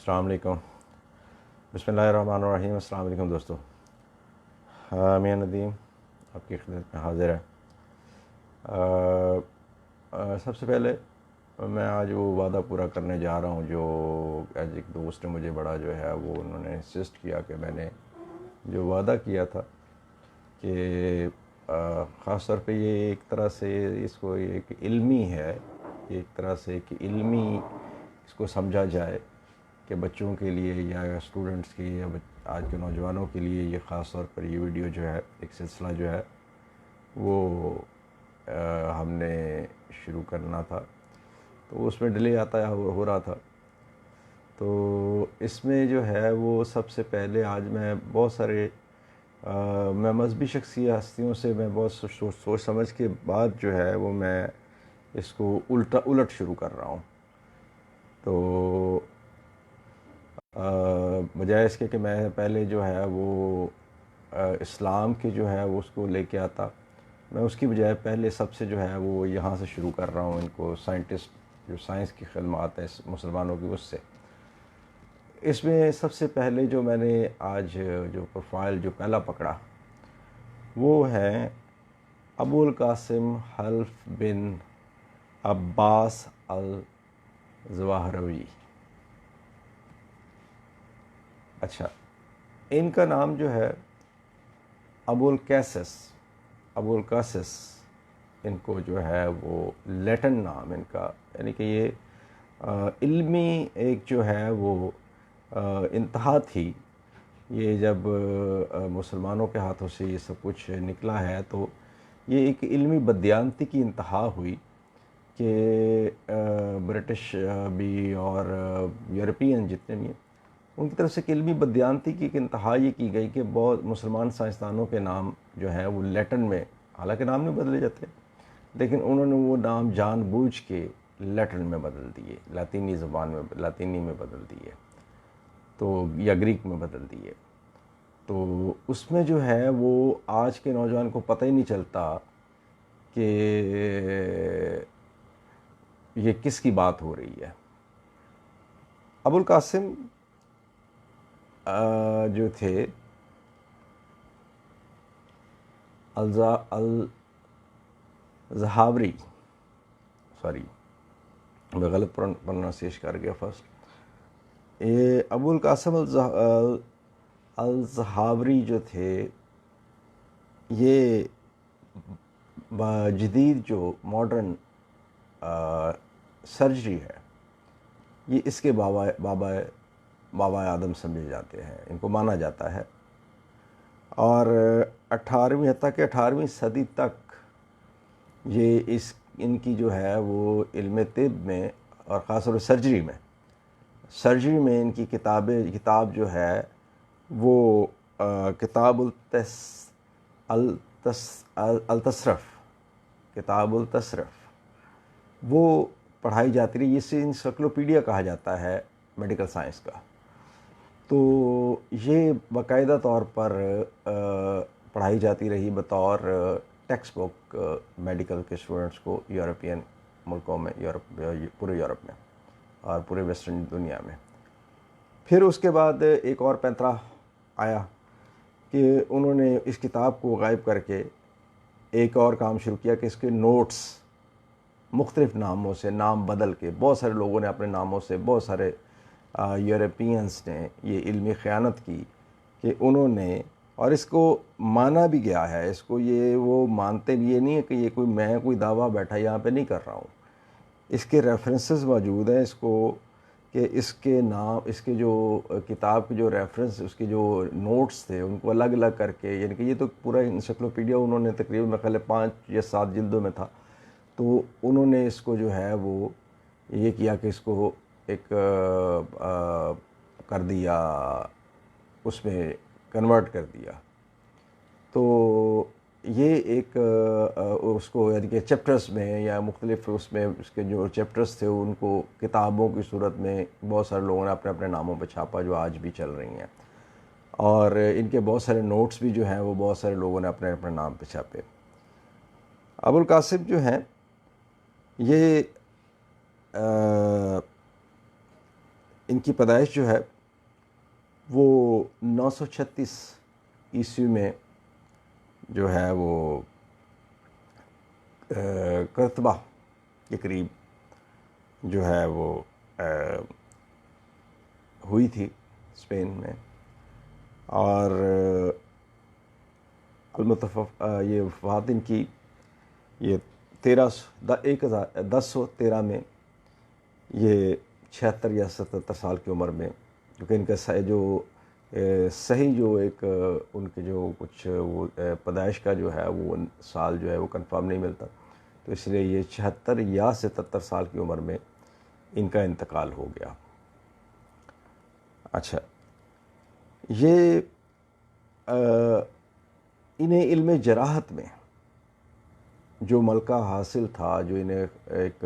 السلام علیکم. بسم اللہ الرحمن الرحیم. السلام علیکم دوستو. میاں ندیم آپ کی خدمت میں حاضر ہے. سب سے پہلے میں آج وہ وعدہ پورا کرنے جا رہا ہوں جو آج ایک دوست نے مجھے بڑا جو ہے وہ انہوں نے انسسٹ کیا کہ میں نے جو وعدہ کیا تھا کہ خاص طور پہ یہ ایک طرح سے اس کو ایک علمی ہے، ایک طرح سے ایک علمی اس کو سمجھا جائے کہ بچوں کے لیے یا اسٹوڈنٹس کے یا آج کے نوجوانوں کے لیے یہ خاص طور پر یہ ویڈیو جو ہے ایک سلسلہ جو ہے وہ ہم نے شروع کرنا تھا، تو اس میں ڈیلے آتا ہو رہا تھا. تو اس میں جو ہے وہ سب سے پہلے آج میں بہت سارے میں مذہبی ہستیوں سے میں بہت سوچ سمجھ کے بعد جو ہے وہ میں اس کو الٹ شروع کر رہا ہوں. تو بجائے اس کے کہ میں پہلے جو ہے وہ اسلام کے جو ہے وہ اس کو لے کے آتا، میں اس کی بجائے پہلے سب سے جو ہے وہ یہاں سے شروع کر رہا ہوں ان کو سائنٹسٹ جو سائنس کی خدمات ہے مسلمانوں کی اس سے. اس میں سب سے پہلے جو میں نے آج جو پروفائل جو پہلا پکڑا وہ ہے ابو القاسم حلف بن عباس الزواہروی. اچھا، ان کا نام جو ہے ابو القاسس ان کو جو ہے وہ لیٹن نام ان کا، یعنی کہ یہ علمی ایک جو ہے وہ انتہا تھی. یہ جب مسلمانوں کے ہاتھوں سے یہ سب کچھ نکلا ہے تو یہ ایک علمی بدیانتی کی انتہا ہوئی کہ برٹش بھی اور یورپین جتنے بھی ہیں ان کی طرف سے علمی بدیانتی کی ایک انتہا یہ کی گئی کہ بہت مسلمان سائنسدانوں کے نام جو ہیں وہ لیٹن میں، حالانکہ نام نہیں بدلے جاتے لیکن انہوں نے وہ نام جان بوجھ کے لیٹن میں بدل دیے، لاطینی زبان میں لاطینی میں بدل دیے تو یا گریک میں بدل دیے. تو اس میں جو ہے وہ آج کے نوجوان کو پتہ ہی نہیں چلتا کہ یہ کس کی بات ہو رہی ہے. ابو القاسم جو تھے الزہاوری، سوری میں غلط پروننسیشن کر گیا فرسٹ. یہ ابو القاسم الزہاوری جو تھے یہ جدید جو ماڈرن سرجری ہے یہ اس کے بابا آدم سمجھے جاتے ہیں، ان کو مانا جاتا ہے. اور 18ویں صدی تک یہ ان کی جو ہے وہ علم طب میں اور خاص طور پر سرجری میں ان کی کتاب جو ہے وہ کتاب التصرف وہ پڑھائی جاتی رہی. اسے انسائکلوپیڈیا کہا جاتا ہے میڈیکل سائنس کا. تو یہ باقاعدہ طور پر پڑھائی جاتی رہی بطور ٹیکسٹ بک میڈیکل کے اسٹوڈنٹس کو یورپین ملکوں میں، پورے یورپ میں اور پورے ویسٹرن دنیا میں. پھر اس کے بعد ایک اور پینترا آیا کہ انہوں نے اس کتاب کو غائب کر کے ایک اور کام شروع کیا کہ اس کے نوٹس مختلف ناموں سے نام بدل کے بہت سارے لوگوں نے اپنے ناموں سے، بہت سارے یورپینز نے یہ علمی خیانت کی کہ انہوں نے، اور اس کو مانا بھی گیا ہے، اس کو یہ وہ مانتے بھی، یہ نہیں ہے کہ یہ کوئی دعویٰ بیٹھا یہاں پہ نہیں کر رہا ہوں. اس کے ریفرنسز موجود ہیں اس کو کہ اس کے نام، اس کے جو کتاب کے جو ریفرنس، اس کے جو نوٹس تھے ان کو الگ الگ کر کے، یعنی کہ یہ تو پورا انسائکلوپیڈیا انہوں نے تقریباً میں خیال 5 یا 7 جلدوں میں تھا. تو انہوں نے اس کو جو ہے وہ یہ کیا کہ اس کو ایک کر دیا، اس میں کنورٹ کر دیا. تو یہ ایک اس کو یعنی کہ چیپٹرز میں یا مختلف اس میں اس کے جو چیپٹرز تھے ان کو کتابوں کی صورت میں بہت سارے لوگوں نے اپنے ناموں پہ چھاپا جو آج بھی چل رہی ہیں. اور ان کے بہت سارے نوٹس بھی جو ہیں وہ بہت سارے لوگوں نے اپنے نام پہ چھاپے. ابو القاسم جو ہیں یہ ان کی پیدائش جو ہے وہ 936 عیسوی میں جو ہے وہ کرتبہ کے قریب جو ہے وہ ہوئی تھی اسپین میں، اور المتفق یہ وفات ان کی یہ 1013 میں، یہ 76 یا 77 سال کی عمر میں، کیونکہ ان کا جو صحیح جو ایک ان کے جو کچھ وہ پیدائش کا جو ہے وہ سال جو ہے وہ کنفرم نہیں ملتا، تو اس لیے یہ 76 یا 77 سال کی عمر میں ان کا انتقال ہو گیا۔ اچھا، یہ انہیں علم جراحت میں جو ملکہ حاصل تھا، جو انہیں ایک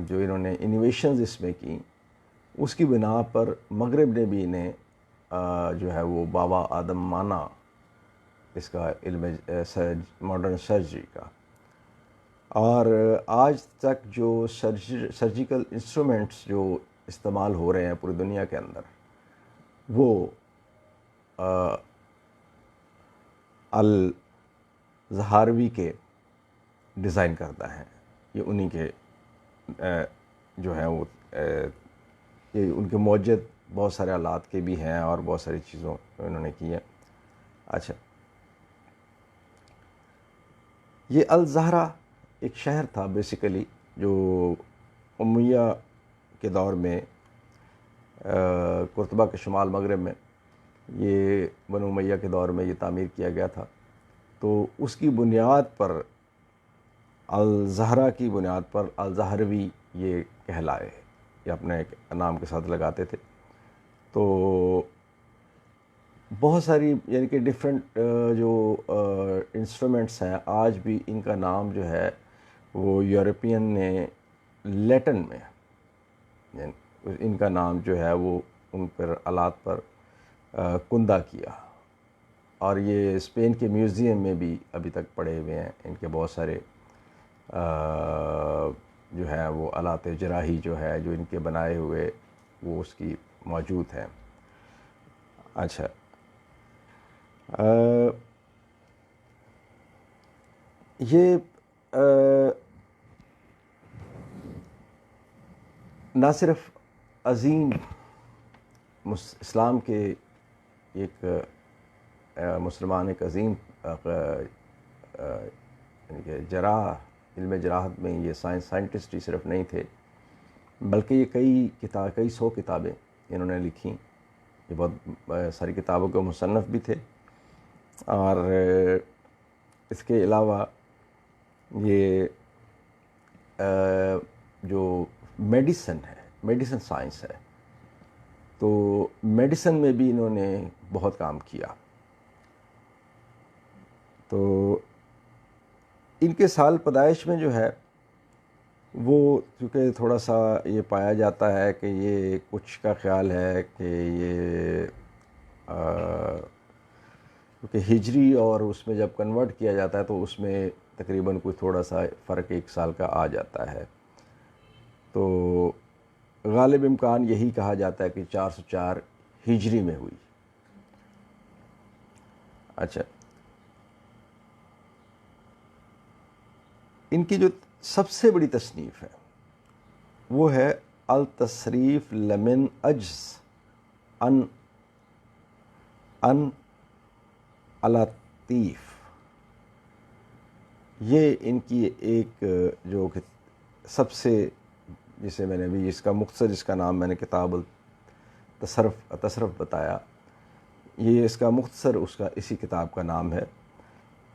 جو انہوں نے انوویشنز اس میں کی، اس کی بنا پر مغرب نے بھی انہیں جو ہے وہ بابا آدم مانا اس کا علم ماڈرن سرجری کا، اور آج تک جو سرجیکل انسٹرومنٹس جو استعمال ہو رہے ہیں پوری دنیا کے اندر، وہ الزہراوی کے ڈیزائن کرتا ہے۔ یہ انہی کے جو ہیں وہ یہ ان کے موجد بہت سارے آلات کے بھی ہیں اور بہت ساری چیزوں انہوں نے کی ہیں۔ اچھا، یہ الزہرا ایک شہر تھا بیسیکلی، جو امیہ کے دور میں قرطبہ کے شمال مغرب میں، یہ بنو امیہ کے دور میں یہ تعمیر کیا گیا تھا۔ تو اس کی بنیاد پر، الزہرا کی بنیاد پر الزہروی یہ کہلائے، یہ اپنے ایک نام کے ساتھ لگاتے تھے۔ تو بہت ساری یعنی کہ ڈفرینٹ جو انسٹرومنٹس ہیں، آج بھی ان کا نام جو ہے وہ یورپین نے لیٹن میں ان کا نام جو ہے وہ ان پر آلات پر کندہ کیا، اور یہ اسپین کے میوزیم میں بھی ابھی تک پڑے ہوئے ہیں۔ ان کے بہت سارے جو ہے وہ آلات جراحی جو ہے جو ان کے بنائے ہوئے وہ اس کی موجود ہیں۔ اچھا، یہ نہ صرف عظیم اسلام کے ایک مسلمان ایک عظیم یعنی کہ علم جراحت میں یہ سائنٹسٹ ہی صرف نہیں تھے، بلکہ یہ کئی سو کتابیں انہوں نے لکھیں۔ یہ بہت ساری کتابوں کے مصنف بھی تھے، اور اس کے علاوہ یہ جو میڈیسن سائنس ہے، تو میڈیسن میں بھی انہوں نے بہت کام کیا۔ تو ان کے سال پیدائش میں جو ہے وہ چونکہ تھوڑا سا یہ پایا جاتا ہے کہ یہ کچھ کا خیال ہے کہ یہ کیونکہ ہجری اور اس میں جب کنورٹ کیا جاتا ہے تو اس میں تقریباً کوئی تھوڑا سا فرق 1 سال کا آ جاتا ہے، تو غالب امکان یہی کہا جاتا ہے کہ 404 ہجری میں ہوئی۔ اچھا، ان کی جو سب سے بڑی تصنیف ہے وہ ہے التصریف لمن عجز ان الطیف۔ یہ ان کی ایک جو سب سے، جسے میں نے بھی اس کا مختصر جس کا نام میں نے کتاب التصرف بتایا، یہ اس کا مختصر اسی کتاب کا نام ہے۔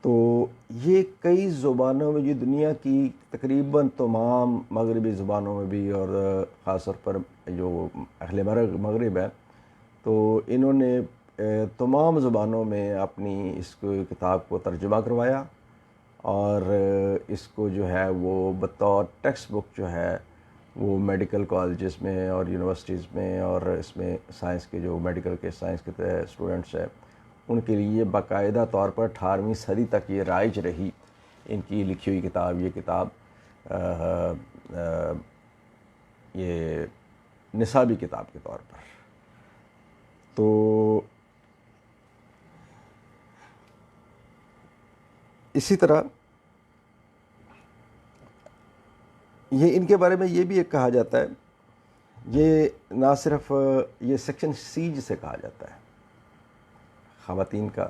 تو یہ کئی زبانوں میں، یہ دنیا کی تقریباً تمام مغربی زبانوں میں بھی، اور خاص طور پر جو اہل مغرب ہے، تو انہوں نے تمام زبانوں میں اپنی اس کتاب کو ترجمہ کروایا، اور اس کو جو ہے وہ بطور ٹیکسٹ بک جو ہے وہ میڈیکل کالجز میں اور یونیورسٹیز میں، اور اس میں سائنس کے جو میڈیکل کے سائنس کے اسٹوڈنٹس ہیں ان کے لیے باقاعدہ طور پر 18ویں صدی تک یہ رائج رہی، ان کی لکھی ہوئی کتاب۔ یہ کتاب یہ نصابی کتاب کے طور پر. تو اسی طرح یہ ان کے بارے میں یہ بھی ایک کہا جاتا ہے، یہ نہ صرف یہ سیکشن سی جسے کہا جاتا ہے خواتین کا،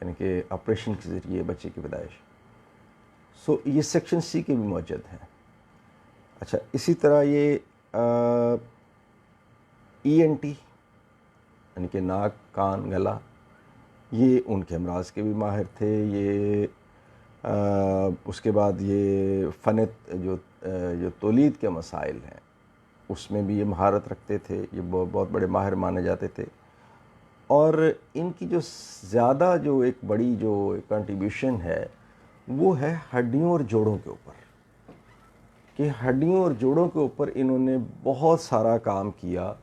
یعنی کہ آپریشن کے ذریعے بچے کی پیدائش، یہ سیکشن سی کے بھی موجود ہیں. اچھا، اسی طرح یہ ای این ٹی یعنی کہ ناک کان گلا، یہ ان کے امراض کے بھی ماہر تھے. یہ اس کے بعد یہ فن جو تولید کے مسائل ہیں اس میں بھی یہ مہارت رکھتے تھے، یہ بہت بڑے ماہر مانے جاتے تھے. اور ان کی جو زیادہ جو ایک بڑی جو کنٹریبیوشن ہے وہ ہے ہڈیوں اور جوڑوں کے اوپر، کہ ہڈیوں اور جوڑوں کے اوپر انہوں نے بہت سارا کام کیا.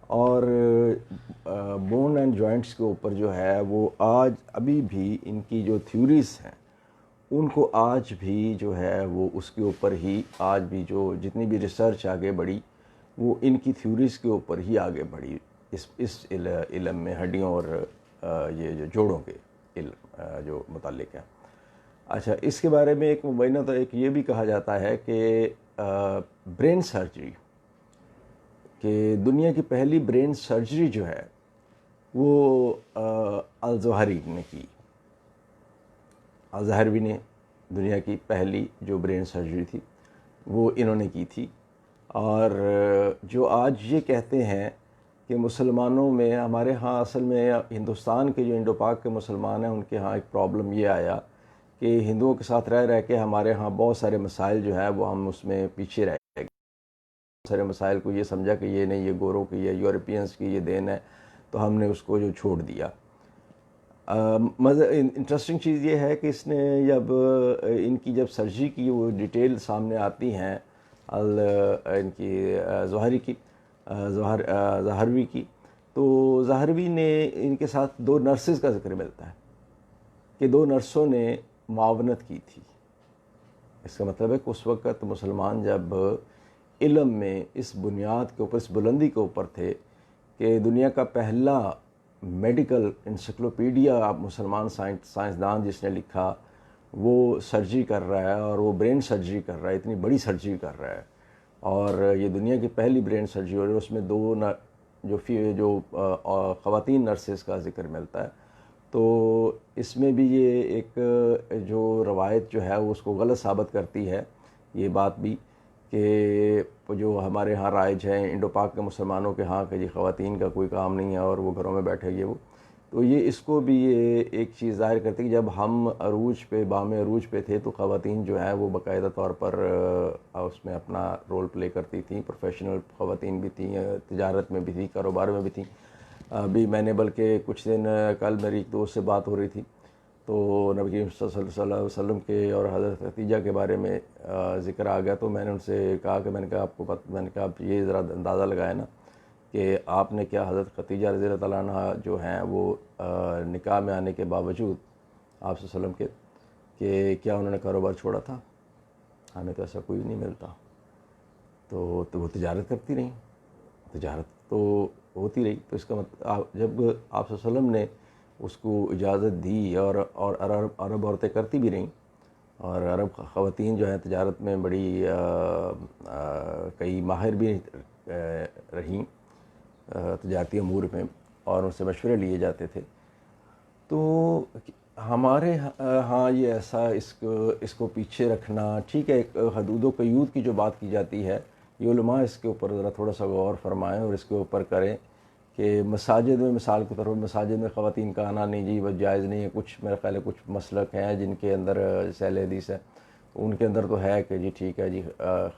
اور بون اینڈ جوائنٹس کے اوپر جو ہے وہ آج ابھی بھی ان کی جو تھیوریز ہیں ان کو آج بھی جو ہے وہ اس کے اوپر ہی آج بھی جو جتنی بھی ریسرچ آگے بڑھی وہ ان کی تھیوریز کے اوپر ہی آگے بڑھی اس علم میں، ہڈیوں اور یہ جو جوڑوں کے علم جو متعلق ہے. اچھا، اس کے بارے میں ایک مبینہ تو ایک یہ بھی کہا جاتا ہے کہ برین سرجری، کہ دنیا کی پہلی برین سرجری جو ہے وہ الظاہری نے کی. الظاہروی نے دنیا کی پہلی جو برین سرجری تھی وہ انہوں نے کی تھی. اور جو آج یہ کہتے ہیں کہ مسلمانوں میں، ہمارے ہاں اصل میں ہندوستان کے جو انڈو پاک کے مسلمان ہیں ان کے ہاں ایک پرابلم یہ آیا کہ ہندوؤں کے ساتھ رہ کے ہمارے ہاں بہت سارے مسائل جو ہے وہ ہم اس میں پیچھے رہ گئے. بہت سارے مسائل کو یہ سمجھا کہ یہ نہیں، یہ گوروں کی ہے، یورپینس کی یہ دین ہے، تو ہم نے اس کو جو چھوڑ دیا. انٹرسٹنگ چیز یہ ہے کہ اس نے جب ان کی جب سرجری کی وہ ڈیٹیل سامنے آتی ہیں ان کی ظاہروی کی، تو ظاہروی نے ان کے ساتھ 2 نرسز کا ذکر ملتا ہے کہ 2 نرسوں نے معاونت کی تھی. اس کا مطلب ہے کہ اس وقت مسلمان جب علم میں اس بنیاد کے اوپر، اس بلندی کے اوپر تھے کہ دنیا کا پہلا میڈیکل انسائکلوپیڈیا مسلمان سائنسدان جس نے لکھا وہ سرجری کر رہا ہے، اور وہ برین سرجری کر رہا ہے، اتنی بڑی سرجری کر رہا ہے. اور یہ دنیا کی پہلی برین سرجری ہو رہی ہے، اس میں 2 جو خواتین نرسز کا ذکر ملتا ہے. تو اس میں بھی یہ ایک جو روایت جو ہے وہ اس کو غلط ثابت کرتی ہے، یہ بات بھی کہ جو ہمارے ہاں رائج ہیں انڈو پاک کے مسلمانوں کے ہاں کہ جی خواتین کا کوئی کام نہیں ہے اور وہ گھروں میں بیٹھے گی وہ، تو یہ اس کو بھی یہ ایک چیز ظاہر کرتی ہے کہ جب ہم عروج پہ، بام عروج پہ تھے تو خواتین جو ہیں وہ باقاعدہ طور پر اس میں اپنا رول پلے کرتی تھیں. پروفیشنل خواتین بھی تھیں، تجارت میں بھی تھیں، کاروبار میں بھی تھیں. ابھی میں نے بلکہ کچھ دن کل میری ایک دوست سے بات ہو رہی تھی تو نبی کریم صلی اللہ علیہ وسلم کے اور حضرت خدیجہ کے بارے میں ذکر آ گیا. تو میں نے ان سے کہا کہ میں نے کہا آپ کو میں نے کہا آپ یہ ذرا اندازہ لگائے نا کہ آپ نے کیا حضرت خدیجہ رضی اللہ تعالیٰ عنہ جو ہیں وہ نکاح میں آنے کے باوجود آپ صلی اللہ علیہ وسلم کے کہ کیا انہوں نے کاروبار چھوڑا تھا؟ ہمیں تو ایسا کوئی نہیں ملتا. تو وہ تجارت کرتی رہیں، تجارت تو ہوتی رہی. تو اس کا مطلب جب آپ صلی اللہ علیہ وسلم نے اس کو اجازت دی اور عرب عورتیں کرتی بھی رہیں، اور عرب خواتین جو ہیں تجارت میں بڑی کئی ماہر بھی رہیں تجارتی امور میں، اور ان سے مشورے لیے جاتے تھے. تو ہمارے ہاں یہ ایسا اس کو پیچھے رکھنا ٹھیک ہے. ایک حدود و قیود کی جو بات کی جاتی ہے، یہ علماء اس کے اوپر ذرا تھوڑا سا غور فرمائیں اور اس کے اوپر کریں کہ مساجد میں، مثال کے طور پر مساجد میں خواتین کا آنا نہیں جی وہ جائز نہیں ہے. کچھ میرا خیال ہے کچھ مسلک ہیں جن کے اندر جیسے اہل حدیث ہے ان کے اندر تو ہے کہ جی ٹھیک ہے جی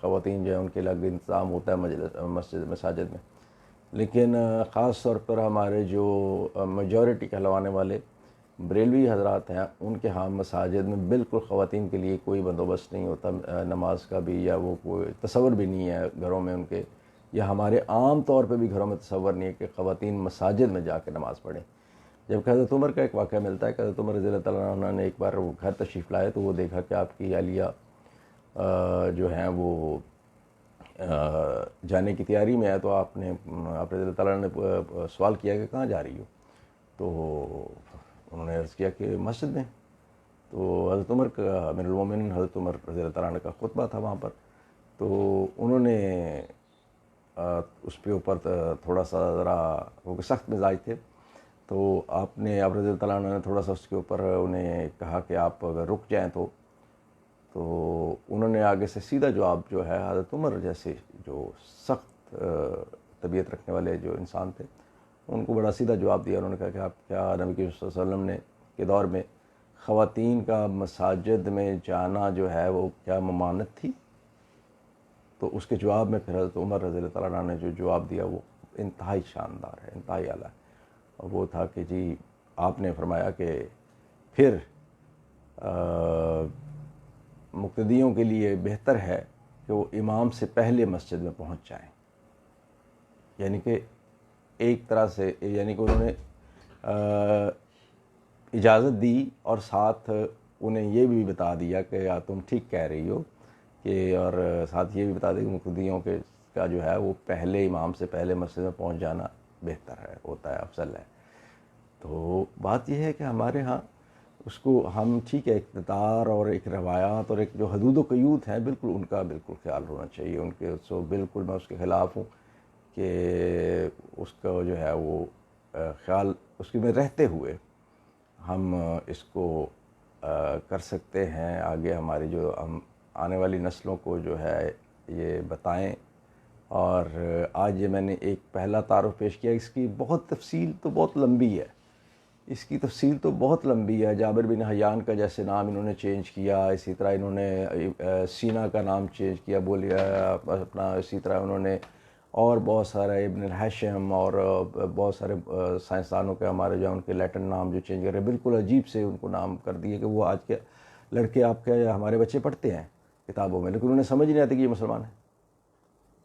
خواتین جو ہے ان کے الگ انتظام ہوتا ہے مساجد میں. لیکن خاص طور پر ہمارے جو میجورٹی کہلوانے والے بریلوی حضرات ہیں ان کے ہاں مساجد میں بالکل خواتین کے لیے کوئی بندوبست نہیں ہوتا نماز کا بھی، یا وہ کوئی تصور بھی نہیں ہے گھروں میں ان کے، یا ہمارے عام طور پہ بھی گھروں میں تصور نہیں ہے کہ خواتین مساجد میں جا کے نماز پڑھیں. جب کہ حضرت عمر کا ایک واقعہ ملتا ہے کہ حضرت عمر رضی اللہ تعالیٰ عنہ نے ایک بار وہ گھر تشریف لائے تو وہ دیکھا کہ آپ کی اہلیہ جو ہیں وہ جانے کی تیاری میں ہے تو آپ اللہ تعالیٰ نے سوال کیا کہ کہاں جا رہی ہو؟ تو انہوں نے عرض کیا کہ مسجد میں. تو حضرت عمر کا امیر المومنین حضرت عمر رضی اللہ تعالیٰ عنہ کا خطبہ تھا وہاں پر. تو انہوں نے اس پہ اوپر تھوڑا سا ذرا وہ سخت مزاج تھے. تو آپ رضی اللہ تعالیٰ عنہ نے تھوڑا سا اس کے اوپر انہیں کہا کہ آپ اگر رک جائیں تو انہوں نے آگے سے سیدھا جواب جو ہے حضرت عمر جیسے جو سخت طبیعت رکھنے والے جو انسان تھے ان کو بڑا سیدھا جواب دیا. انہوں نے کہا کہ آپ کیا نبی کریم صلی اللہ علیہ وسلم نے کے دور میں خواتین کا مساجد میں جانا جو ہے وہ کیا ممانعت تھی؟ تو اس کے جواب میں پھر حضرت عمر رضی اللہ تعالیٰ عنہ نے جو جواب دیا وہ انتہائی شاندار ہے، انتہائی اعلیٰ ہے. اور وہ تھا کہ جی آپ نے فرمایا کہ پھر مقتدیوں کے لیے بہتر ہے کہ وہ امام سے پہلے مسجد میں پہنچ جائیں. یعنی کہ ایک طرح سے یعنی کہ انہوں نے اجازت دی اور ساتھ انہیں یہ بھی بتا دیا کہ تم ٹھیک کہہ رہی ہو کہ، اور ساتھ یہ بھی بتا دیا کہ مقتدیوں کا جو ہے وہ پہلے امام سے پہلے مسجد میں پہنچ جانا بہتر ہے، ہوتا ہے، افضل ہے. تو بات یہ ہے کہ ہمارے ہاں اس کو ہم ٹھیک ہے اقتدار اور ایک روایات اور ایک جو حدود و قیود ہیں بالکل ان کا بالکل خیال ہونا چاہیے. ان کے سو بالکل میں اس کے خلاف ہوں کہ اس کا جو ہے وہ خیال اس میں رہتے ہوئے ہم اس کو کر سکتے ہیں. آگے ہماری جو ہم آنے والی نسلوں کو جو ہے یہ بتائیں. اور آج یہ میں نے ایک پہلا تعارف پیش کیا، اس کی بہت تفصیل تو بہت لمبی ہے، اس کی تفصیل تو بہت لمبی ہے. جابر بن حیان کا جیسے نام انہوں نے چینج کیا، اسی طرح انہوں نے سینا کا نام چینج کیا بولیا اپنا، اسی طرح انہوں نے اور بہت سارے ابن الحشم اور بہت سارے سائنسدانوں کے ہمارے جو ان کے لیٹن نام جو چینج کر رہے بالکل عجیب سے ان کو نام کر دیے کہ وہ آج کے لڑکے آپ کے ہمارے بچے پڑھتے ہیں کتابوں میں، لیکن انہیں سمجھ نہیں آتی کہ یہ مسلمان ہیں.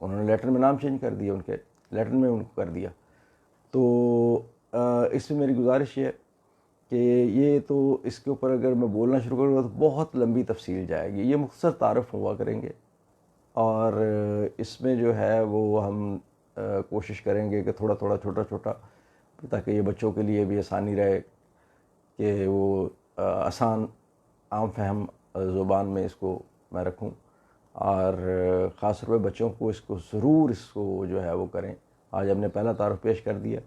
انہوں نے لیٹن میں نام چینج کر دیا، ان کے لیٹن میں ان کو کر دیا. تو اس میں میری گزارش یہ ہے کہ یہ تو اس کے اوپر اگر میں بولنا شروع کروں گا تو بہت لمبی تفصیل جائے گی. یہ مختصر تعارف ہوا کریں گے اور اس میں جو ہے وہ ہم کوشش کریں گے کہ تھوڑا تھوڑا چھوٹا چھوٹا، تاکہ یہ بچوں کے لیے بھی آسانی رہے کہ وہ آسان عام فہم زبان میں اس کو میں رکھوں. اور خاص طور پہ بچوں کو اس کو ضرور اس کو جو ہے وہ کریں. آج ہم نے پہلا تعارف پیش کر دیا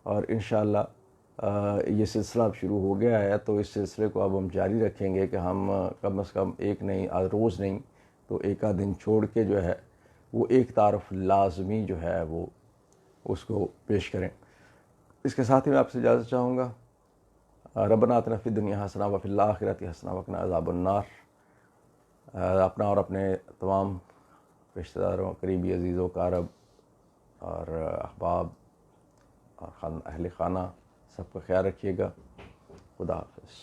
اور انشاءاللہ یہ سلسلہ اب شروع ہو گیا ہے، تو اس سلسلے کو اب ہم جاری رکھیں گے کہ ہم کم از کم ایک نہیں، روز نہیں تو ایک آدھ دن چھوڑ کے جو ہے وہ ایک تعارف لازمی جو ہے وہ اس کو پیش کریں. اس کے ساتھ ہی میں آپ سے اجازت چاہوں گا. ربنا آتنا فی الدنیا حسنہ وفی الآخرۃ حسنہ وقنا عذاب النار. اپنا اور اپنے تمام رشتہ داروں، قریبی عزیزوں، اقارب اور احباب اور اہل خانہ سب کا خیال رکھیے گا. خدا حافظ.